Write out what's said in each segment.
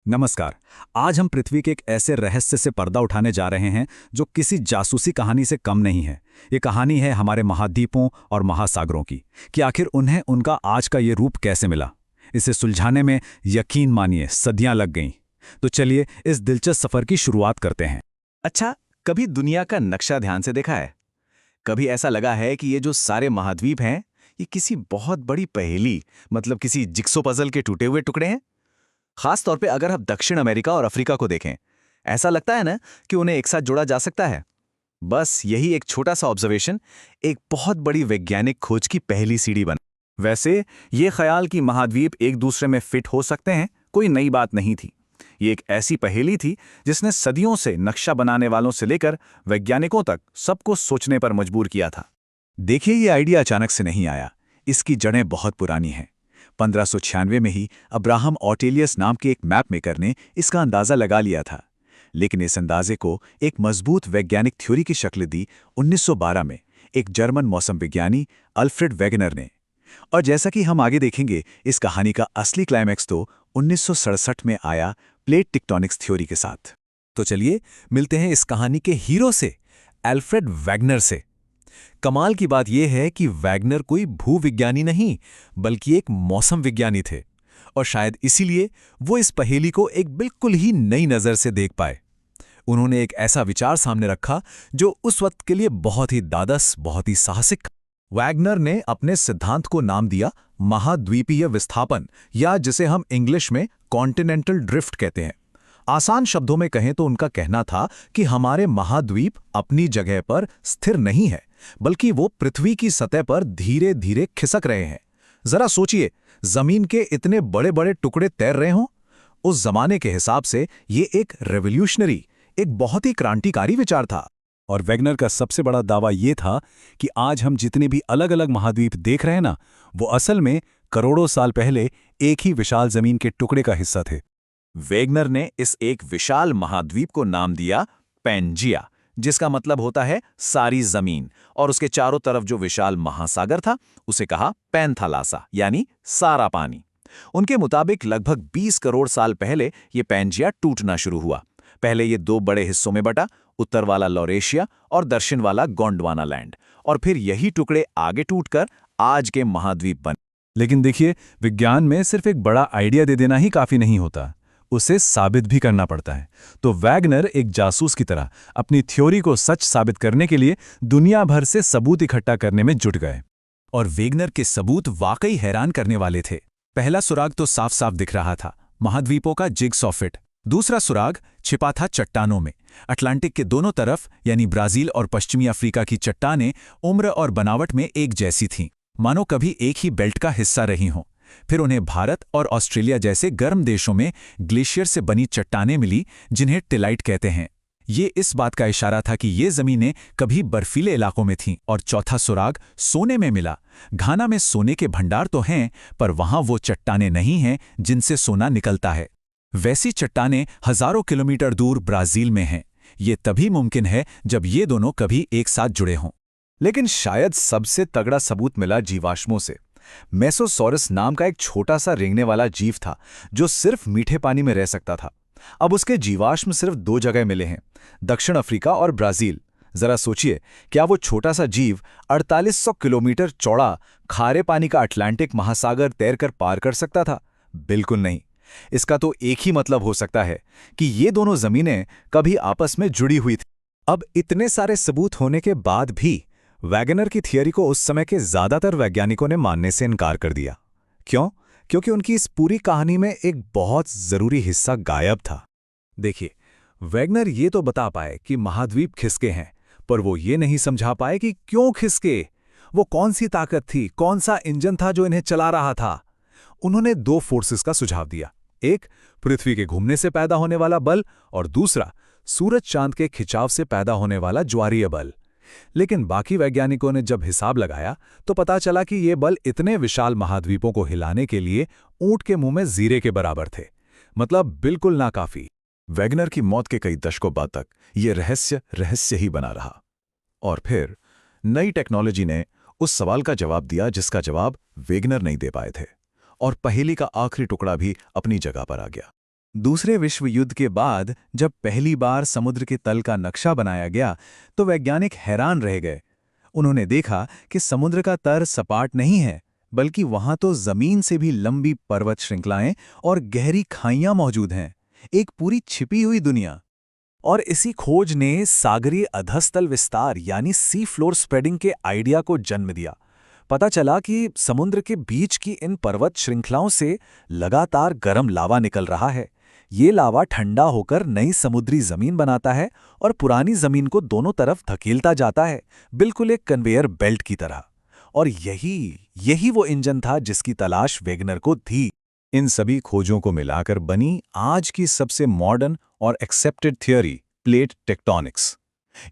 नमस्कार। आज हम पृथ्वी के एक ऐसे रहस्य से पर्दा उठाने जा रहे हैं जो किसी जासूसी कहानी से कम नहीं है। ये कहानी है हमारे महाद्वीपों और महासागरों की, कि आखिर उन्हें उनका आज का ये रूप कैसे मिला। इसे सुलझाने में यकीन मानिए सदियां लग गईं। तो चलिए इस दिलचस्प सफर की शुरुआत करते हैं। अच्छा, कभी दुनिया का नक्शा ध्यान से देखा है? कभी ऐसा लगा है कि ये जो सारे महाद्वीप हैं, ये किसी बहुत बड़ी पहेली, मतलब किसी जिक्सो पजल के टूटे हुए टुकड़े हैं? खास तौर पे अगर आप दक्षिण अमेरिका और अफ्रीका को देखें, ऐसा लगता है ना कि उन्हें एक साथ जोड़ा जा सकता है। बस यही एक छोटा सा ऑब्जर्वेशन एक बहुत बड़ी वैज्ञानिक खोज की पहली सीढ़ी बना। वैसे ये ख्याल कि महाद्वीप एक दूसरे में फिट हो सकते हैं कोई नई बात नहीं थी। ये एक ऐसी पहेली थी जिसने सदियों से नक्शा बनाने वालों से लेकर वैज्ञानिकों तक सबको सोचने पर मजबूर किया था। देखिए, ये आइडिया अचानक से नहीं आया। इसकी जड़ें बहुत पुरानी हैं। 1596 में ही अब्राहम ऑर्टेलियस नाम के एक मैप मेकर ने इसका अंदाजा लगा लिया था। लेकिन इस अंदाजे को एक मजबूत वैज्ञानिक थ्योरी की शक्ल दी 1912 में एक जर्मन मौसम विज्ञानी अल्फ्रेड वेगनर ने। और जैसा कि हम आगे देखेंगे, इस कहानी का असली क्लाइमैक्स तो 1967 में आया प्लेट टेक्टोनिक्स थ्योरी के साथ। तो चलिए मिलते हैं इस कहानी के हीरो से, अल्फ्रेड वैगनर से। कमाल की बात यह है कि वैगनर कोई भूविज्ञानी नहीं, बल्कि एक मौसम विज्ञानी थे, और शायद इसीलिए वो इस पहेली को एक बिल्कुल ही नई नज़र से देख पाए। उन्होंने एक ऐसा विचार सामने रखा जो उस वक्त के लिए बहुत ही दादस, बहुत ही साहसिक। वैगनर ने अपने सिद्धांत को नाम दिया महाद्वीपीय विस्थापन, या जिसे हम इंग्लिश में कॉन्टिनेंटल ड्रिफ्ट कहते हैं। आसान शब्दों में कहें तो उनका कहना था कि हमारे महाद्वीप अपनी जगह पर स्थिर नहीं है, बल्कि वो पृथ्वी की सतह पर धीरे धीरे खिसक रहे हैं। जरा सोचिए, जमीन के इतने बड़े बड़े टुकड़े तैर रहे हों। उस जमाने के हिसाब से ये एक रेवोल्यूशनरी, एक बहुत ही क्रांतिकारी विचार था। और वैगनर का सबसे बड़ा दावा ये था कि आज हम जितने भी अलग अलग महाद्वीप देख रहे हैं ना, वो असल में करोड़ों साल पहले एक ही विशाल जमीन के टुकड़े का हिस्सा थे। वेगनर ने इस एक विशाल महाद्वीप को नाम दिया पैंजिया, जिसका मतलब होता है सारी जमीन, और उसके चारों तरफ जो विशाल महासागर था उसे कहा पैंथालासा, यानी सारा पानी। उनके मुताबिक लगभग 20 करोड़ साल पहले ये पैंजिया टूटना शुरू हुआ। पहले ये दो बड़े हिस्सों में बटा, उत्तर वाला लॉरेशिया और दक्षिण वाला गोंडवाना लैंड, और फिर यही टुकड़े आगे टूटकर आज के महाद्वीप बने। लेकिन देखिए, विज्ञान में सिर्फ एक बड़ा आइडिया दे देना ही काफी नहीं होता, उसे साबित भी करना पड़ता है। तो वैगनर एक जासूस की तरह अपनी थ्योरी को सच साबित करने के लिए दुनिया भर से सबूत इकट्ठा करने में जुट गए। और वेगनर के सबूत वाकई हैरान करने वाले थे। पहला सुराग तो साफ साफ दिख रहा था, महाद्वीपों का जिग्सॉ फिट। दूसरा सुराग छिपा था चट्टानों में। अटलांटिक के दोनों तरफ, यानी ब्राजील और पश्चिमी अफ्रीका की चट्टानें उम्र और बनावट में एक जैसी थीं, मानो कभी एक ही बेल्ट का हिस्सा रही हों। फिर उन्हें भारत और ऑस्ट्रेलिया जैसे गर्म देशों में ग्लेशियर से बनी चट्टानें मिली, जिन्हें टिलाइट कहते हैं। ये इस बात का इशारा था कि ये जमीनें कभी बर्फीले इलाकों में थीं। और चौथा सुराग सोने में मिला। घाना में सोने के भंडार तो हैं, पर वहां वो चट्टानें नहीं हैं जिनसे सोना निकलता है। वैसी चट्टानें हजारों किलोमीटर दूर ब्राजील में हैं। ये तभी मुमकिन है जब ये दोनों कभी एक साथ जुड़े हों। लेकिन शायद सबसे तगड़ा सबूत मिला जीवाश्मों से। मेसोसॉरस नाम का एक छोटा सा रेंगने वाला जीव था जो सिर्फ मीठे पानी में रह सकता था। अब उसके जीवाश्म सिर्फ 2 जगह मिले हैं, दक्षिण अफ्रीका और ब्राजील। जरा सोचिए, क्या वो छोटा सा जीव 4800 किलोमीटर चौड़ा खारे पानी का अटलांटिक महासागर तैरकर पार कर सकता था? बिल्कुल नहीं। इसका तो एक ही मतलब हो सकता है कि ये दोनों जमीनें कभी आपस में जुड़ी हुई थी। अब इतने सारे सबूत होने के बाद भी वैगनर की थियरी को उस समय के ज्यादातर वैज्ञानिकों ने मानने से इनकार कर दिया। क्यों? क्योंकि उनकी इस पूरी कहानी में एक बहुत जरूरी हिस्सा गायब था। देखिए, वैगनर ये तो बता पाए कि महाद्वीप खिसके हैं, पर वो ये नहीं समझा पाए कि क्यों खिसके। वो कौन सी ताकत थी, कौन सा इंजन था जो इन्हें चला रहा था। उन्होंने 2 फोर्सेस का सुझाव दिया, एक पृथ्वी के घूमने से पैदा होने वाला बल, और दूसरा सूरज चांद के खिंचाव से पैदा होने वाला ज्वारीय बल। लेकिन बाकी वैज्ञानिकों ने जब हिसाब लगाया तो पता चला कि ये बल इतने विशाल महाद्वीपों को हिलाने के लिए ऊंट के मुंह में जीरे के बराबर थे, मतलब बिल्कुल नाकाफी। वैगनर की मौत के कई दशकों बाद तक ये रहस्य ही बना रहा। और फिर नई टेक्नोलॉजी ने उस सवाल का जवाब दिया जिसका जवाब वैगनर नहीं दे पाए थे, और पहेली का आखिरी टुकड़ा भी अपनी जगह पर आ गया। दूसरे विश्व युद्ध के बाद जब पहली बार समुद्र के तल का नक्शा बनाया गया तो वैज्ञानिक हैरान रह गए। उन्होंने देखा कि समुद्र का तल सपाट नहीं है, बल्कि वहां तो जमीन से भी लंबी पर्वत श्रृंखलाएं और गहरी खाइयां मौजूद हैं, एक पूरी छिपी हुई दुनिया। और इसी खोज ने सागरीय अधस्तल विस्तार यानी सी फ्लोर स्प्रेडिंग के आइडिया को जन्म दिया। पता चला कि समुद्र के बीच की इन पर्वत श्रृंखलाओं से लगातार गर्म लावा निकल रहा है। ये लावा ठंडा होकर नई समुद्री जमीन बनाता है और पुरानी जमीन को दोनों तरफ धकेलता जाता है, बिल्कुल एक कन्वेयर बेल्ट की तरह। और यही वो इंजन था जिसकी तलाश वेगनर को थी। इन सभी खोजों को मिलाकर बनी आज की सबसे मॉडर्न और एक्सेप्टेड थियोरी, प्लेट टेक्टोनिक्स।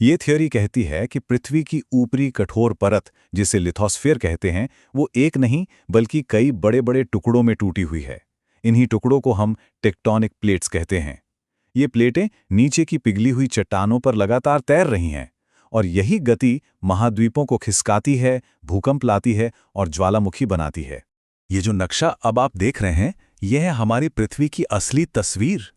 ये थियोरी कहती है कि पृथ्वी की ऊपरी कठोर परत, जिसे लिथोस्फीयर कहते हैं, वो एक नहीं बल्कि कई बड़े बड़े टुकड़ों में टूटी हुई है। इन्हीं टुकड़ों को हम टेक्टोनिक प्लेट्स कहते हैं। ये प्लेटें नीचे की पिघली हुई चट्टानों पर लगातार तैर रही हैं, और यही गति महाद्वीपों को खिसकाती है, भूकंप लाती है और ज्वालामुखी बनाती है। ये जो नक्शा अब आप देख रहे हैं, यह है हमारी पृथ्वी की असली तस्वीर।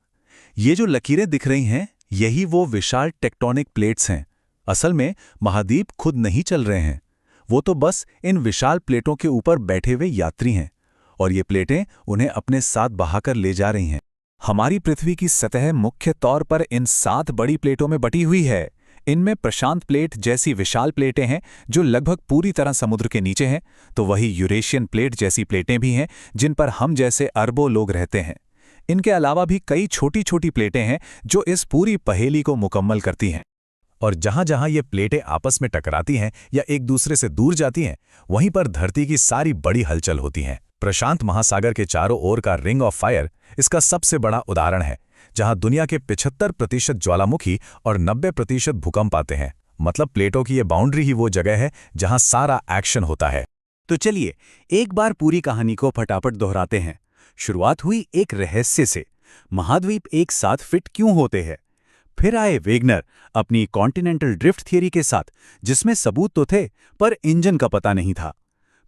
ये जो लकीरें दिख रही हैं, यही वो विशाल टेक्टोनिक प्लेट्स हैं। असल में महाद्वीप खुद नहीं चल रहे हैं, वो तो बस इन विशाल प्लेटों के ऊपर बैठे हुए यात्री हैं, और ये प्लेटें उन्हें अपने साथ बहाकर ले जा रही हैं। हमारी पृथ्वी की सतह मुख्य तौर पर इन 7 बड़ी प्लेटों में बटी हुई है। इनमें प्रशांत प्लेट जैसी विशाल प्लेटें हैं जो लगभग पूरी तरह समुद्र के नीचे हैं, तो वही यूरेशियन प्लेट जैसी प्लेटें भी हैं जिन पर हम जैसे अरबों लोग रहते हैं। इनके अलावा भी कई छोटी छोटी प्लेटें हैं जो इस पूरी पहेली को मुकम्मल करती हैं। और जहां जहां ये प्लेटें आपस में टकराती हैं या एक दूसरे से दूर जाती हैं, वहीं पर धरती की सारी बड़ी हलचल होती हैं। प्रशांत महासागर के चारों ओर का रिंग ऑफ फायर इसका सबसे बड़ा उदाहरण है, जहां दुनिया के 75% ज्वालामुखी और 90% भूकंप आते हैं। मतलब प्लेटों की ये बाउंड्री ही वो जगह है जहां सारा एक्शन होता है। तो चलिए एक बार पूरी कहानी को फटाफट दोहराते हैं। शुरुआत हुई एक रहस्य से, महाद्वीप एक साथ फिट क्यों होते हैं। फिर आए वेगनर अपनी कॉन्टिनेंटल ड्रिफ्ट थियरी के साथ, जिसमें सबूत तो थे पर इंजन का पता नहीं था।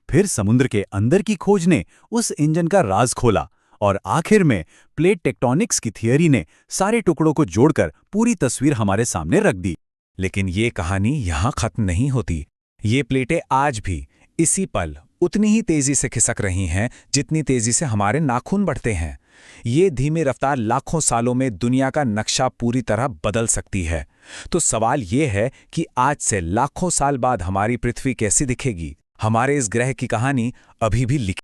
फिर समुद्र के अंदर की खोज ने उस इंजन का राज खोला, और आखिर में प्लेट टेक्टोनिक्स की थियरी ने सारे टुकड़ों को जोड़कर पूरी तस्वीर हमारे सामने रख दी। लेकिन ये कहानी यहां खत्म नहीं होती। ये प्लेटें आज भी इसी पल उतनी ही तेजी से खिसक रही हैं जितनी तेजी से हमारे नाखून बढ़ते हैं। ये धीमी रफ्तार लाखों सालों में दुनिया का नक्शा पूरी तरह बदल सकती है। तो सवाल ये है कि आज से लाखों साल बाद हमारी पृथ्वी कैसी दिखेगी। हमारे इस ग्रह की कहानी अभी भी लिखी